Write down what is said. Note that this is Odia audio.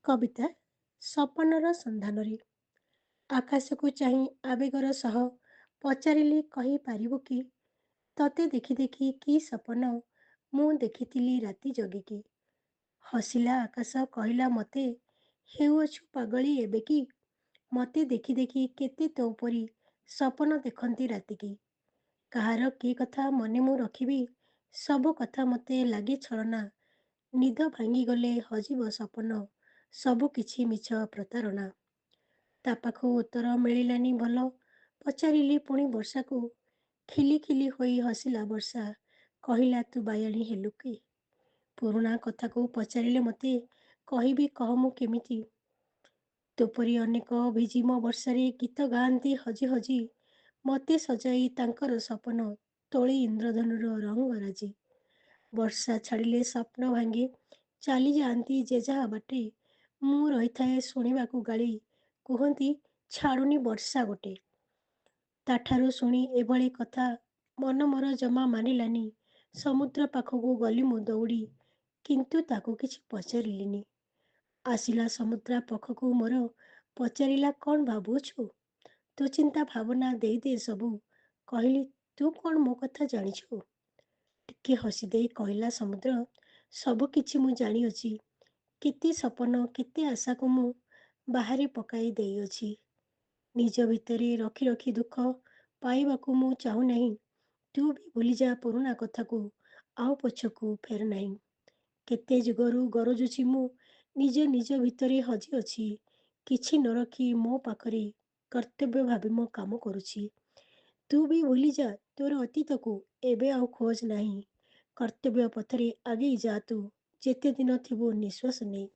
କବିତା ସପନର ସନ୍ଧାନରେ। ଆକାଶକୁ ଚାହିଁ ଆବେଗର ସହ ପଚାରିଲି, କହିପାରିବୁ କି ତତେ ଦେଖି ଦେଖି କି ସପନ ମୁଁ ଦେଖିଥିଲି ରାତି ଜଗିକି। ହସିଲା ଆକାଶ, କହିଲା ମତେ, ହେଉଅଛୁ ପାଗଳି ଏବେ କି? ମତେ ଦେଖି ଦେଖି କେତେ ତୋ ପରି ସପନ ଦେଖନ୍ତି ରାତିକି। କାହାର କି କଥା ମନେ ମୁଁ ରଖିବି, ସବୁ କଥା ମତେ ଲାଗେ ଛଳନା। ନିଦ ଭାଙ୍ଗିଗଲେ ହଜିବ ସପନ, ସବୁ କିଛି ମିଛ ପ୍ରତାରଣା। ତା ପାଖକୁ ଉତ୍ତର ମିଳିଲାନି ଭଲ, ପଚାରିଲି ପୁଣି ବର୍ଷାକୁ। ଖିଲି ଖିଲି ହୋଇ ହସିଲା ବର୍ଷା, କହିଲା ତୁ ବାୟାଣୀ ହେଲୁ କି? ପୁରୁଣା କଥାକୁ ପଚାରିଲେ ମତେ, କହିବି କହ ମୁଁ କେମିତି? ତୋପରି ଅନେକ ଭିଜି ମୋ ବର୍ଷାରେ ଗୀତ ଗାଆନ୍ତି ହଜି ହଜି, ମତେ ସଜାଇ ତାଙ୍କର ସପନ ତୋଳି ଇନ୍ଦ୍ରଧନୁର ରଙ୍ଗରାଜି। ବର୍ଷା ଛାଡ଼ିଲେ ସ୍ୱପ୍ନ ଭାଙ୍ଗେ, ଚାଲି ଯାଆନ୍ତି ଯେ ଯାହା ବାଟେ, ମୁଁ ରହିଥାଏ ଶୁଣିବାକୁ ଗାଳି, କୁହନ୍ତି ଛାଡ଼ୁନି ବର୍ଷା ଗୋଟେ। ତାଠାରୁ ଶୁଣି ଏଭଳି କଥା ମନ ମୋର ଜମା ମାନିଲାନି। ସମୁଦ୍ର ପାଖକୁ ଗଲି ମୁଁ ଦୌଡ଼ି, କିନ୍ତୁ ତାକୁ କିଛି ପଚାରିଲିନି। ଆସିଲା ସମୁଦ୍ର ପାଖକୁ ମୋର, ପଚାରିଲା କ'ଣ ଭାବୁଛୁ? ତୋ ଚିନ୍ତା ଭାବନା ଦେଇଦେ ସବୁ, କହିଲି ତୁ କ'ଣ ମୋ କଥା ଜାଣିଛୁ? ଟିକେ ହସିଦେଇ କହିଲା ସମୁଦ୍ର, ସବୁ କିଛି ମୁଁ ଜାଣିଅଛି। କେତେ ସପନ କେତେ ଆଶାକୁ ମୁଁ ବାହାରେ ପକାଇ ଦେଇଅଛି। ନିଜ ଭିତରେ ରଖି ରଖି ଦୁଃଖ ପାଇବାକୁ ମୁଁ ଚାହୁଁନାହିଁ। ତୁ ବି ଭୁଲିଯା ପୁରୁଣା କଥାକୁ, ଆଉ ପଛକୁ ଫେର ନାହିଁ। କେତେ ଯୁଗରୁ ଗରଜୁଛି ମୁଁ, ନିଜେ ନିଜ ଭିତରେ ହଜିଅଛି। କିଛି ନ ରଖି ମୋ ପାଖରେ କର୍ତ୍ତବ୍ୟ ଭାବି ମୁଁ କାମ କରୁଛି। ତୁ ବି ଭୁଲିଯା ତୋର ଅତୀତକୁ, ଏବେ ଆଉ ଖୋଜ ନାହିଁ। କର୍ତ୍ତବ୍ୟ ପଥରେ ଆଗେଇ ଯା ତୁ, ଯେତେ ଦିନ ଥିବୁ ନିଶ୍ୱାସ ନେଇ।